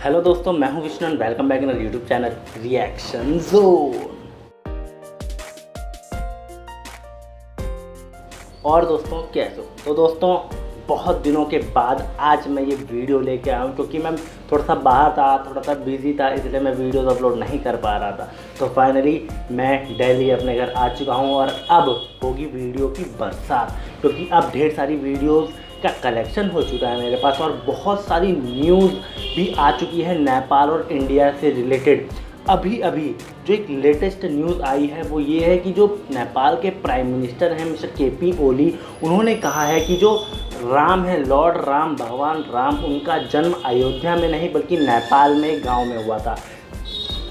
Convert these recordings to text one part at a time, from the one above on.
Hello दोस्तों, मैं हूं Vishnu and welcome back in our YouTube channel reaction zone. और दोस्तों कैसे हो? तो दोस्तों बहुत दिनों के बाद आज मैं ये वीडियो लेके आया हूँ, क्योंकि मैं थोड़ा सा बाहर था, थोड़ा सा बिजी था, इसलिए मैं वीडियोस अपलोड नहीं कर पा रहा था। तो फाइनली मैं दिल्ली अपने घर आ चुका हूँ और अब होगी वीडियो की बरसात, क्योंकि अब ढेर सारी वीडियोस का कलेक्शन हो चुका है मेरे पास और बहुत सारी न्यूज़ भी आ चुकी है नेपाल और इंडिया से रिलेटेड। अभी जो एक लेटेस्ट न्यूज़ आई है वो ये है कि जो नेपाल के प्राइम मिनिस्टर हैं मिस्टर केपी ओली, उन्होंने कहा है कि जो राम है, लॉर्ड राम, भगवान राम, उनका जन्म अयोध्या में नहीं बल्कि नेपाल में गांव में हुआ था।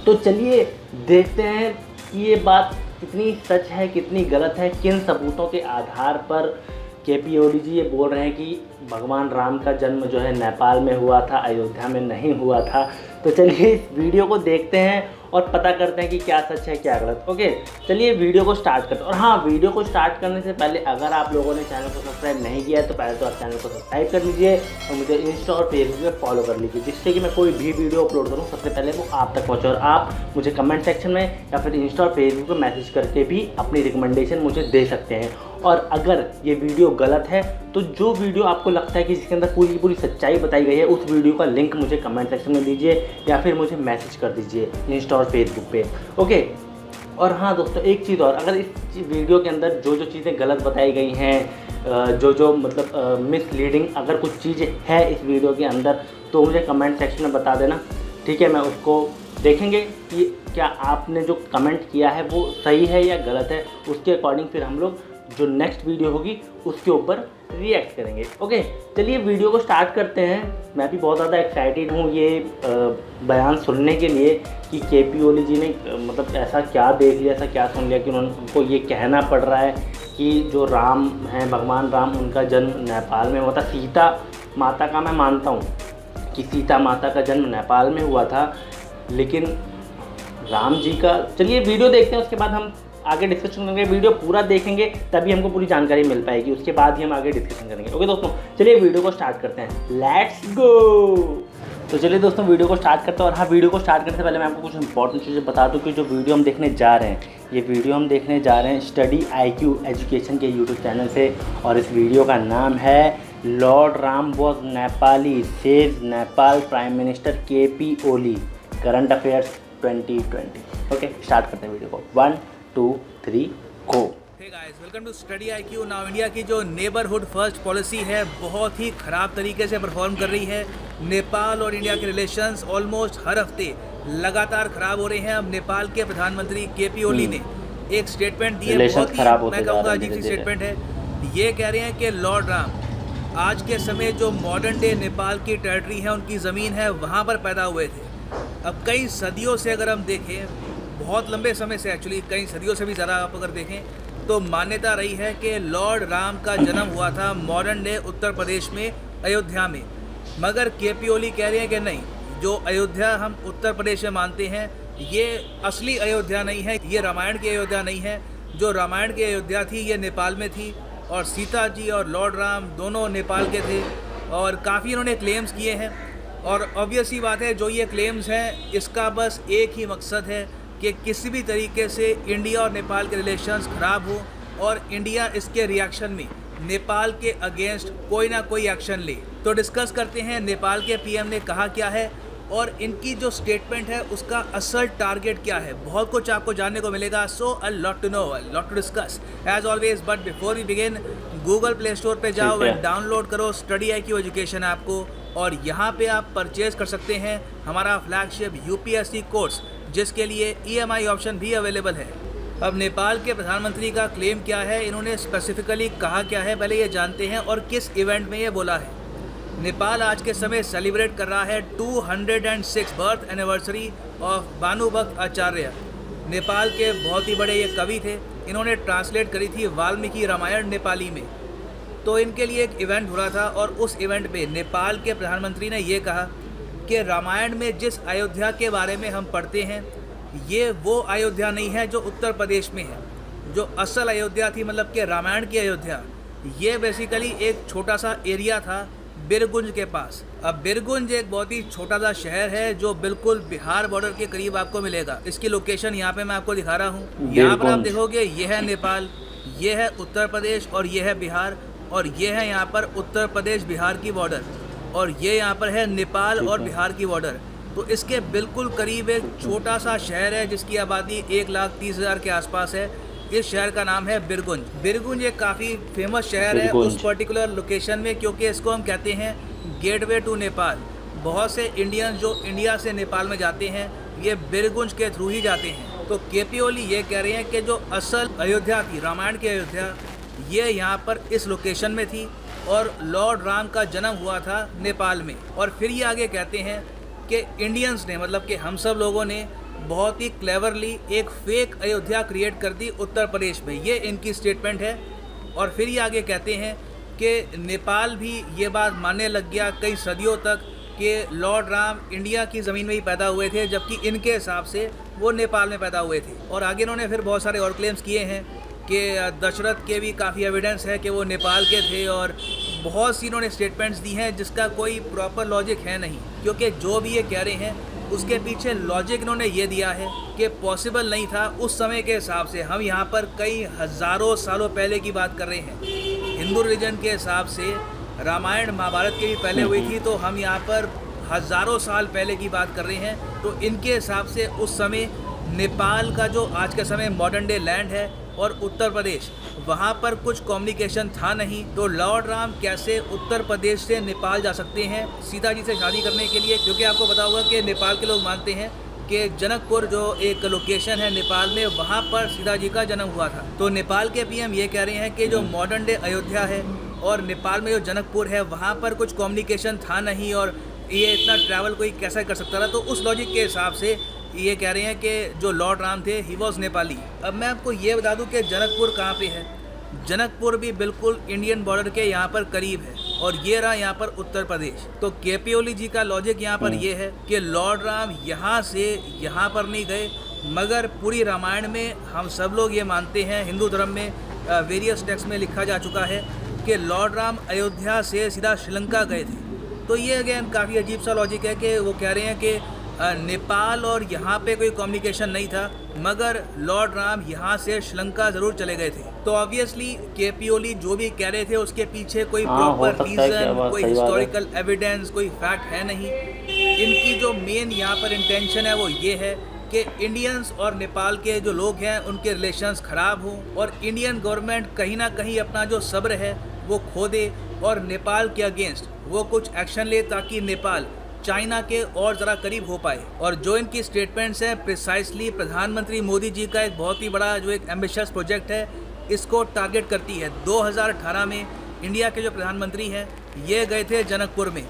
तो चलिए देखते हैं कि ये बात कितनी सच है, कितनी गलत है, किन सबूतों के आधार पर केपी ओली जी ये बोल रहे हैं कि भगवान राम का जन्म जो है नेपाल में हुआ था, अयोध्या में नहीं हुआ था। तो चलिए इस वीडियो को देखते हैं और पता करते हैं कि क्या सच है क्या गलत। ओके, चलिए वीडियो को स्टार्ट करते हैं। और हाँ, वीडियो को स्टार्ट करने से पहले अगर आप लोगों ने चैनल को सब्सक्राइब नहीं किया है तो पहले तो आप चैनल को सब्सक्राइब कर लीजिए और मुझे इंस्टा और फेसबुक पे फॉलो कर लीजिए, जिससे कि मैं कोई भी वीडियो अपलोड करूँ सबसे पहले वो आप तक पहुँचे। और आप मुझे कमेंट सेक्शन में या फिर इंस्टा और फेसबुक पर मैसेज करके भी अपनी रिकमेंडेशन मुझे दे सकते हैं। और अगर ये वीडियो गलत है तो जो वीडियो आपको लगता है कि जिसके अंदर पूरी सच्चाई बताई गई है, उस वीडियो का लिंक मुझे कमेंट सेक्शन में दीजिए या फिर मुझे मैसेज कर दीजिए इंस्टा और फेसबुक पे। ओके, और हाँ दोस्तों एक चीज़ और, अगर इस वीडियो के अंदर जो चीज़ें गलत बताई गई हैं, जो मतलब मिसलीडिंग अगर कुछ चीज़ें है इस वीडियो के अंदर, तो मुझे कमेंट सेक्शन में बता देना, ठीक है। मैं उसको देखेंगे कि क्या आपने जो कमेंट किया है वो सही है या गलत है, उसके अकॉर्डिंग फिर हम लोग जो नेक्स्ट वीडियो होगी उसके ऊपर रिएक्ट करेंगे। ओके, चलिए वीडियो को स्टार्ट करते हैं। मैं भी बहुत ज़्यादा एक्साइटेड हूँ ये बयान सुनने के लिए कि केपी ओली जी ने मतलब ऐसा क्या देख लिया, ऐसा क्या सुन लिया कि उनको ये कहना पड़ रहा है कि जो राम हैं, भगवान राम, उनका जन्म नेपाल में हुआ था। सीता माता का मैं मानता हूँ कि सीता माता का जन्म नेपाल में हुआ था, लेकिन राम जी का, चलिए वीडियो देखते हैं, उसके बाद हम आगे डिस्कशन करेंगे। वीडियो पूरा देखेंगे तभी हमको पूरी जानकारी मिल पाएगी, उसके बाद ही हम आगे डिस्कशन करेंगे। ओके दोस्तों, चलिए वीडियो को स्टार्ट करते हैं, लेट्स गो। तो चलिए दोस्तों वीडियो को स्टार्ट करते हैं। और हाँ, वीडियो को स्टार्ट करने से पहले मैं आपको कुछ इंपॉर्टेंट चीज़ें बता दूँ कि जो वीडियो हम देखने जा रहे हैं, ये वीडियो हम देखने जा रहे हैं स्टडी IQ एजुकेशन के यूट्यूब चैनल से, और इस वीडियो का नाम है lord Ram was Nepali says Nepal prime minister KP Oli current affairs 2020। Okay, start करते हैं वीडियो को। 1 2 3 go. Hey guys, welcome to study IQ। Now India की जो नेबरहुड फर्स्ट पॉलिसी है बहुत ही ख़राब तरीके से परफॉर्म कर रही है। नेपाल और इंडिया के रिलेशंस ऑलमोस्ट हर हफ्ते लगातार ख़राब हो रहे हैं। अब नेपाल के प्रधानमंत्री केपी ओली ने एक स्टेटमेंट दी है, बहुत ही मैं कहूँगा अजीब सी स्टेटमेंट है। ये कह रहे हैं कि लॉर्ड राम आज के समय जो मॉडर्न डे नेपाल की टेरिटरी है, उनकी ज़मीन है, वहाँ पर पैदा हुए थे। अब कई सदियों से अगर हम देखें, बहुत लंबे समय से, एक्चुअली कई सदियों से भी ज़्यादा आप अगर देखें तो मान्यता रही है कि लॉर्ड राम का जन्म हुआ था मॉडर्न डे उत्तर प्रदेश में, अयोध्या में। मगर केपी ओली कह रहे हैं कि नहीं, जो अयोध्या हम उत्तर प्रदेश में मानते हैं ये असली अयोध्या नहीं है, ये रामायण की अयोध्या नहीं है। जो रामायण की अयोध्या थी ये नेपाल में थी, और सीता जी और लॉर्ड राम दोनों नेपाल के थे। और काफ़ी इन्होंने क्लेम्स किए हैं, और ऑब्वियस ही बात है जो ये क्लेम्स हैं इसका बस एक ही मकसद है कि किसी भी तरीके से इंडिया और नेपाल के रिलेशंस ख़राब हो और इंडिया इसके रिएक्शन में नेपाल के अगेंस्ट कोई ना कोई एक्शन ले। तो डिस्कस करते हैं नेपाल के PM ने कहा क्या है और इनकी जो स्टेटमेंट है उसका असल टारगेट क्या है। बहुत कुछ आपको जानने को मिलेगा, so a lot to know, a lot to discuss as always. But before we begin, Google play store पे जाओ एंड डाउनलोड करो स्टडी IQ एजुकेशन ऐप को, और यहाँ पे आप परचेज कर सकते हैं हमारा फ्लैगशिप UPSC कोर्स, जिसके लिए EMI ऑप्शन भी अवेलेबल है। अब नेपाल के प्रधानमंत्री का क्लेम क्या है, इन्होंने स्पेसिफिकली कहा क्या है, पहले ये जानते हैं, और किस इवेंट में ये बोला है। नेपाल आज के समय सेलिब्रेट कर रहा है 206 birth anniversary of Bhanubhakta Acharya. Nepal के बहुत ही बड़े ये कवि थे, इन्होंने ट्रांसलेट करी थी वाल्मीकि रामायण नेपाली में। तो इनके लिए एक इवेंट हो रहा था, और उस इवेंट पे नेपाल के प्रधानमंत्री ने ये कहा कि रामायण में जिस अयोध्या के बारे में हम पढ़ते हैं ये वो अयोध्या नहीं है जो उत्तर प्रदेश में है। जो असल अयोध्या थी, मतलब कि रामायण की अयोध्या, ये बेसिकली एक छोटा सा एरिया था बिरगुंज के पास। अब बिरगुंज एक बहुत ही छोटा सा शहर है जो बिल्कुल बिहार बॉर्डर के करीब आपको मिलेगा। इसकी लोकेशन यहाँ पे मैं आपको दिखा रहा हूँ। यहाँ पर आप देखोगे ये है नेपाल, ये है उत्तर प्रदेश और ये है बिहार, और ये है यहाँ पर उत्तर प्रदेश बिहार की बॉर्डर, और ये यहाँ पर है नेपाल और बिहार की बॉर्डर। तो इसके बिल्कुल करीब एक छोटा सा शहर है जिसकी आबादी 1,30,000 के आसपास है। इस शहर का नाम है बिरगुंज। बिरगुंज एक काफ़ी फेमस शहर है उस पर्टिकुलर लोकेशन में, क्योंकि इसको हम कहते हैं गेटवे टू नेपाल। बहुत से इंडियंस जो इंडिया से नेपाल में जाते हैं ये बिरगुंज के थ्रू ही जाते हैं। तो केपी ओली ये कह रहे हैं कि जो असल अयोध्या थी, रामायण की अयोध्या, ये यहाँ पर इस लोकेशन में थी और लॉर्ड राम का जन्म हुआ था नेपाल में। और फिर ये आगे कहते हैं कि इंडियंस ने, मतलब कि हम सब लोगों ने बहुत ही क्लेवरली एक फेक अयोध्या क्रिएट कर दी उत्तर प्रदेश में। ये इनकी स्टेटमेंट है। और फिर ये आगे कहते हैं कि नेपाल भी ये बात मानने लग गया कई सदियों तक कि लॉर्ड राम इंडिया की ज़मीन में ही पैदा हुए थे, जबकि इनके हिसाब से वो नेपाल में पैदा हुए थे। और आगे इन्होंने फिर बहुत सारे और क्लेम्स किए हैं कि दशरथ के भी काफ़ी एविडेंस है कि वो नेपाल के थे, और बहुत सी इन्होंने स्टेटमेंट्स दी हैं जिसका कोई प्रॉपर लॉजिक है नहीं, क्योंकि जो भी ये कह रहे हैं उसके पीछे लॉजिक इन्होंने ये दिया है कि पॉसिबल नहीं था उस समय के हिसाब से। हम यहाँ पर कई हज़ारों सालों पहले की बात कर रहे हैं। हिंदू रिलीजन के हिसाब से रामायण महाभारत के भी पहले हुई थी, तो हम यहाँ पर हज़ारों साल पहले की बात कर रहे हैं। तो इनके हिसाब से उस समय नेपाल का जो आज के समय मॉडर्न डे लैंड है और उत्तर प्रदेश, वहाँ पर कुछ कम्युनिकेशन था नहीं। तो लॉर्ड राम कैसे उत्तर प्रदेश से नेपाल जा सकते हैं सीता जी से शादी करने के लिए? क्योंकि आपको पता होगा कि नेपाल के लोग मानते हैं कि जनकपुर जो एक लोकेशन है नेपाल में, वहाँ पर सीता जी का जन्म हुआ था। तो नेपाल के पीएम ये कह रहे हैं कि जो मॉडर्न डे अयोध्या है और नेपाल में जो जनकपुर है, वहाँ पर कुछ कम्युनिकेशन था नहीं और ये इतना ट्रैवल कोई कैसा कर सकता था। तो उस लॉजिक के हिसाब से ये कह रहे हैं कि जो लॉर्ड राम थे ही वॉज नेपाली। अब मैं आपको ये बता दूं कि जनकपुर कहाँ पे है। जनकपुर भी बिल्कुल इंडियन बॉर्डर के यहाँ पर करीब है, और ये रहा यहाँ पर उत्तर प्रदेश। तो केपी ओली जी का लॉजिक यहाँ पर ये है कि लॉर्ड राम यहाँ से यहाँ पर नहीं गए, मगर पूरी रामायण में हम सब लोग ये मानते हैं, हिंदू धर्म में वेरियस टेक्स्ट में लिखा जा चुका है कि लॉर्ड राम अयोध्या से सीधा श्रीलंका गए थे। तो ये अगेन काफ़ी अजीब सा लॉजिक है कि वो कह रहे हैं कि नेपाल और यहाँ पे कोई कम्युनिकेशन नहीं था, मगर लॉर्ड राम यहाँ से श्रीलंका ज़रूर चले गए थे। तो ऑब्वियसली केपी ओली जो भी कह रहे थे उसके पीछे कोई प्रॉपर रीज़न, कोई हिस्टोरिकल एविडेंस, कोई फैक्ट है नहीं। इनकी जो मेन यहाँ पर इंटेंशन है वो ये है कि इंडियंस और नेपाल के जो लोग हैं उनके रिलेशंस ख़राब हों, और इंडियन गवर्नमेंट कहीं ना कहीं अपना जो सब्र है वो खो दे और नेपाल के अगेंस्ट वो कुछ एक्शन ले, ताकि नेपाल चाइना के और ज़रा करीब हो पाए। और जो इनकी स्टेटमेंट्स हैं प्रिसाइसली प्रधानमंत्री मोदी जी का एक बहुत ही बड़ा जो एक एम्बिशियस प्रोजेक्ट है, इसको टारगेट करती है। 2018 में इंडिया के जो प्रधानमंत्री हैं ये गए थे जनकपुर में,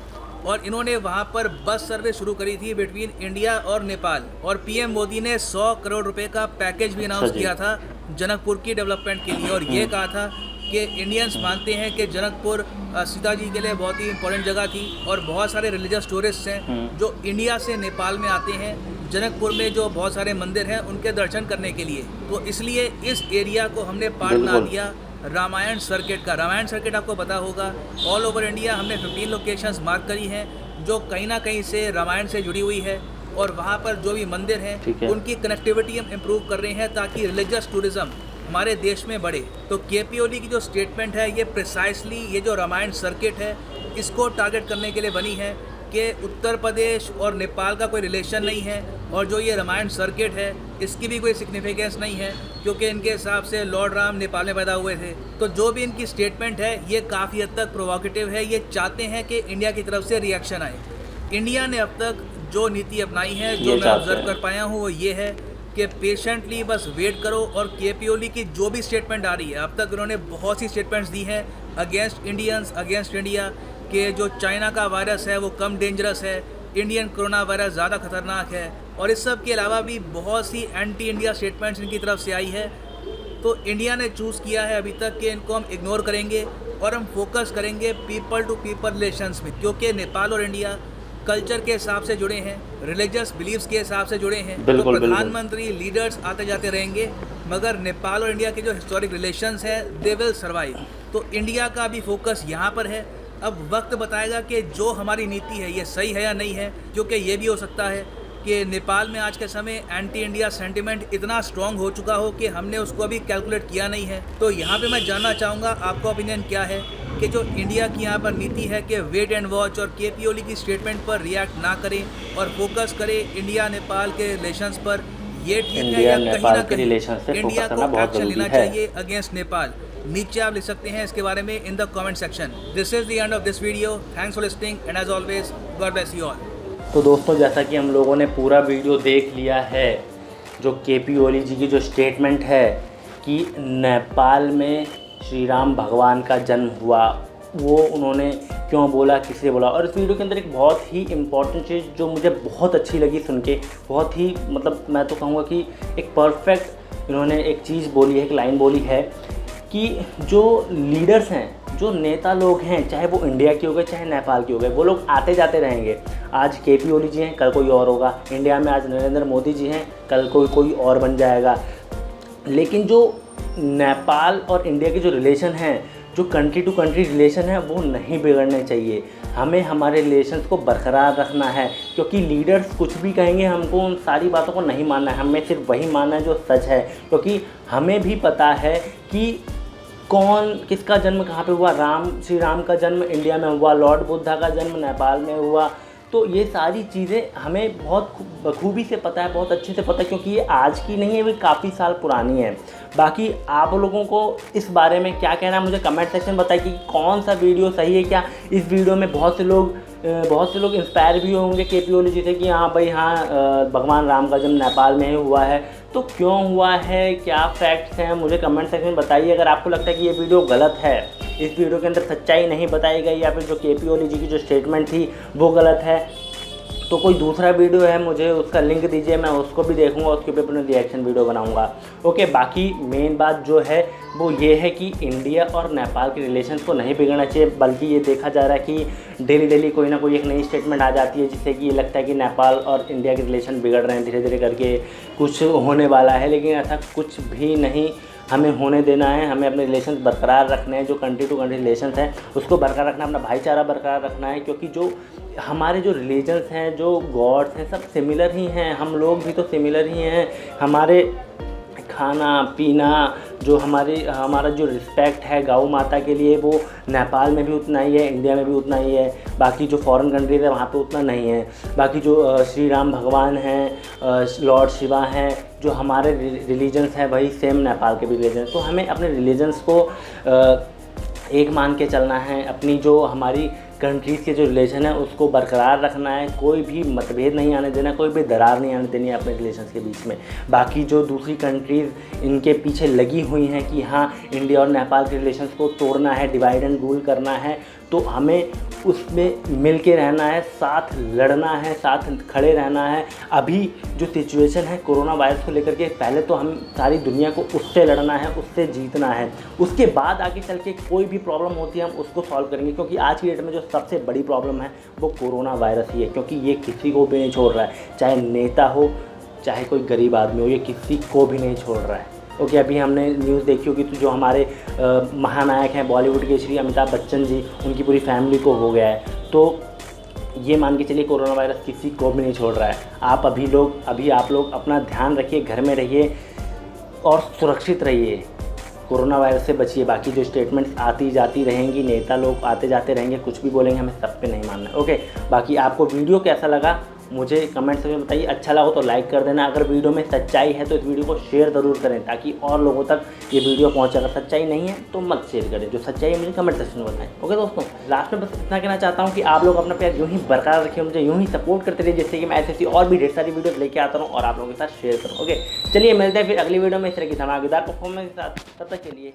और इन्होंने वहाँ पर बस सर्विस शुरू करी थी बिटवीन इंडिया और नेपाल, और पीएम मोदी ने 100 करोड़ रुपए का पैकेज भी अनाउंस किया था जनकपुर की डेवलपमेंट के लिए। और ये कहा था कि इंडियंस मानते हैं कि जनकपुर सीता जी के लिए बहुत ही इंपॉर्टेंट जगह थी, और बहुत सारे रिलीजियस टूरिस्ट हैं जो इंडिया से नेपाल में आते हैं जनकपुर में जो बहुत सारे मंदिर हैं उनके दर्शन करने के लिए। तो इसलिए इस एरिया को हमने पार्ट बना दिया रामायण सर्किट का। रामायण सर्किट आपको पता होगा, ऑल ओवर इंडिया हमने 15 लोकेशंस मार्क करी हैं जो कहीं ना कहीं से रामायण से जुड़ी हुई है, और वहाँ पर जो भी मंदिर हैं उनकी कनेक्टिविटी हम इम्प्रूव कर रहे हैं ताकि रिलीजियस टूरिज़्म हमारे देश में बढ़े। तो केपी ओली की जो स्टेटमेंट है ये प्रिसाइसली ये जो रामायण सर्किट है इसको टारगेट करने के लिए बनी है कि उत्तर प्रदेश और नेपाल का कोई रिलेशन नहीं है, और जो ये रामायण सर्किट है इसकी भी कोई सिग्निफिकेंस नहीं है, क्योंकि इनके हिसाब से लॉर्ड राम नेपाल में पैदा हुए थे। तो जो भी इनकी स्टेटमेंट है ये काफ़ी हद तक प्रोवोकेटिव है। ये चाहते हैं कि इंडिया की तरफ से रिएक्शन आए। इंडिया ने अब तक जो नीति अपनाई है, जो मैं ऑब्जर्व कर पाया हूँ, वो ये है कि पेशेंटली बस वेट करो। और केपी ओली की जो भी स्टेटमेंट आ रही है, अब तक उन्होंने बहुत सी स्टेटमेंट्स दी हैं अगेंस्ट इंडियंस, अगेंस्ट इंडिया, कि जो चाइना का वायरस है वो कम डेंजरस है, इंडियन कोरोना वायरस ज़्यादा खतरनाक है, और इस सब के अलावा भी बहुत सी एंटी इंडिया स्टेटमेंट्स इनकी तरफ से आई है। तो इंडिया ने चूज़ किया है अभी तक कि इनको हम इग्नोर करेंगे और हम फोकस करेंगे पीपल टू पीपल रिलेशंस में, क्योंकि नेपाल और इंडिया कल्चर के हिसाब से जुड़े हैं, रिलीजियस बिलीव्स के हिसाब से जुड़े हैं। तो प्रधानमंत्री लीडर्स आते जाते रहेंगे, मगर नेपाल और इंडिया के जो हिस्टोरिक रिलेशंस हैं दे विल सर्वाइव। तो इंडिया का भी फोकस यहाँ पर है। अब वक्त बताएगा कि जो हमारी नीति है ये सही है या नहीं है, क्योंकि ये भी हो सकता है कि नेपाल में आज के समय एंटी इंडिया सेंटिमेंट इतना स्ट्रॉन्ग हो चुका हो कि हमने उसको अभी कैलकुलेट किया नहीं है। तो यहाँ पे मैं जानना चाहूँगा आपका ओपिनियन क्या है कि जो इंडिया की यहाँ पर नीति है कि वेट एंड वॉच और केपी ओली की स्टेटमेंट पर रिएक्ट ना करें और फोकस करें इंडिया नेपाल के रिलेशंस पर, ये ठीक है या कहीं ना कहीं इंडिया को एक्शन लेना चाहिए अगेंस्ट नेपाल? नीचे आप लिख सकते हैं इसके बारे में in the comment section. This is the end of this video. Thanks for listening and as always God bless you all. तो दोस्तों, जैसा कि हम लोगों ने पूरा वीडियो देख लिया है, जो केपी ओली जी की जो स्टेटमेंट है कि नेपाल में श्री राम भगवान का जन्म हुआ, वो उन्होंने क्यों बोला, किसे बोला। और इस वीडियो के अंदर एक बहुत ही इम्पॉर्टेंट चीज़ जो मुझे बहुत अच्छी लगी सुन के, बहुत ही मतलब मैं तो कहूँगा कि एक परफेक्ट इन्होंने एक चीज़ बोली है, एक लाइन बोली है कि जो लीडर्स हैं, जो नेता लोग हैं, चाहे वो इंडिया के हो गए चाहे नेपाल के हो गए, वो लोग आते जाते रहेंगे। आज केपी ओली जी हैं, कल कोई और होगा। इंडिया में आज नरेंद्र मोदी जी हैं, कल कोई और बन जाएगा। लेकिन जो नेपाल और इंडिया के जो रिलेशन हैं, जो कंट्री टू कंट्री रिलेशन है, वो नहीं बिगड़ने चाहिए। हमें हमारे रिलेशंस को बरकरार रखना है, क्योंकि लीडर्स कुछ भी कहेंगे हमको उन सारी बातों को नहीं मानना है। हमें सिर्फ वही मानना है जो सच है, क्योंकि हमें भी पता है कि कौन किसका जन्म कहाँ पे हुआ। श्री राम का जन्म इंडिया में हुआ, लॉर्ड बुद्धा का जन्म नेपाल में हुआ। तो ये सारी चीज़ें हमें बहुत बखूबी से पता है, बहुत अच्छे से पता है, क्योंकि ये आज की नहीं है, ये काफ़ी साल पुरानी है। बाकी आप लोगों को इस बारे में क्या कहना है मुझे कमेंट सेक्शन बताइए कि कौन सा वीडियो सही है। क्या इस वीडियो में बहुत से लोग इंस्पायर भी होंगे केपी ओली जी से कि हाँ भाई हाँ, भगवान राम का जन्म नेपाल में ही हुआ है, तो क्यों हुआ है, क्या फैक्ट्स हैं, मुझे कमेंट सेक्शन में बताइए। अगर आपको लगता है कि ये वीडियो गलत है, इस वीडियो के अंदर सच्चाई नहीं बताई गई, या फिर जो केपी ओली जी की जो स्टेटमेंट थी वो गलत है, तो कोई दूसरा वीडियो है मुझे उसका लिंक दीजिए, मैं उसको भी देखूंगा, उसके ऊपर अपने रिएक्शन वीडियो बनाऊंगा। ओके, बाकी मेन बात जो है वो ये है कि इंडिया और नेपाल के रिलेशंस को नहीं बिगड़ना चाहिए, बल्कि ये देखा जा रहा है कि डेली कोई ना कोई एक नई स्टेटमेंट आ जाती है जिससे कि ये लगता है कि नेपाल और इंडिया के रिलेशन बिगड़ रहे हैं, धीरे धीरे करके कुछ होने वाला है। लेकिन ऐसा कुछ भी नहीं हमें होने देना है। हमें अपने रिलेशंस बरकरार रखने हैं, जो कंट्री टू कंट्री रिलेशंस हैं उसको बरकरार रखना, अपना भाईचारा बरकरार रखना है, क्योंकि जो हमारे जो रिलीजन्स हैं, जो गॉड्स हैं, सब सिमिलर ही हैं। हम लोग भी तो सिमिलर ही हैं। हमारे खाना पीना, जो हमारा जो रिस्पेक्ट है गौ माता के लिए, वो नेपाल में भी उतना ही है, इंडिया में भी उतना ही है। बाकी जो फॉरेन कंट्रीज है वहाँ पे उतना नहीं है। बाकी जो श्री राम भगवान हैं, लॉर्ड शिवा हैं, जो हमारे रिलीजन्स हैं वही सेम नेपाल के भी रिलीजन। तो हमें अपने रिलीजन्स को एक मान के चलना है। अपनी जो हमारी कंट्रीज़ के जो रिलेशन है उसको बरकरार रखना है, कोई भी मतभेद नहीं आने देना, कोई भी दरार नहीं आने देनी है अपने रिलेशंस के बीच में। बाकी जो दूसरी कंट्रीज़ इनके पीछे लगी हुई हैं कि हाँ इंडिया और नेपाल के रिलेशंस को तोड़ना है, डिवाइड एंड रूल करना है, तो हमें उसमें मिल के रहना है, साथ लड़ना है, साथ खड़े रहना है। अभी जो सिचुएशन है कोरोना वायरस को लेकर के, पहले तो हम सारी दुनिया को उससे लड़ना है, उससे जीतना है, उसके बाद आगे चल के कोई भी प्रॉब्लम होती है हम उसको सॉल्व करेंगे। क्योंकि आज की डेट में जो सबसे बड़ी प्रॉब्लम है वो कोरोना वायरस ही है, क्योंकि ये किसी को भी नहीं छोड़ रहा है, चाहे नेता हो चाहे कोई गरीब आदमी हो, ये किसी को भी नहीं छोड़ रहा है। ओके, अभी हमने न्यूज़ देखी होगी तो जो हमारे महानायक हैं बॉलीवुड के श्री अमिताभ बच्चन जी, उनकी पूरी फैमिली को हो गया है। तो ये मान के चलिए कोरोना वायरस किसी को भी नहीं छोड़ रहा है। अभी आप लोग अपना ध्यान रखिए, घर में रहिए और सुरक्षित रहिए, कोरोना वायरस से बचिए। बाकी जो स्टेटमेंट्स आती जाती रहेंगी, नेता लोग आते जाते रहेंगे, कुछ भी बोलेंगे, हमें सब पे नहीं मानना है। ओके, बाकी आपको वीडियो कैसा लगा मुझे कमेंट सेक्शन में बताइए। अच्छा लगा तो लाइक कर देना, अगर वीडियो में सच्चाई है तो इस वीडियो को शेयर ज़रूर करें ताकि और लोगों तक ये वीडियो पहुंचे। अगर सच्चाई नहीं है तो मत शेयर करें, जो सच्चाई है मुझे कमेंट सेक्शन में बताएं। ओके दोस्तों, लास्ट में बस इतना कहना चाहता हूँ कि आप लोग अपना प्यार यूँ ही बरकरार रखिए, मुझे यूँ ही सपोर्ट करते रहिए, जिससे कि मैं ऐसी और भी ढेर सारी वीडियो लेके आता रहूँ और आप लोगों के साथ शेयर करूँ। ओके, चलिए मिलते हैं फिर अगली वीडियो में इस तरह की धमाकेदार परफॉर्मेंस के साथ। तब तक के लिए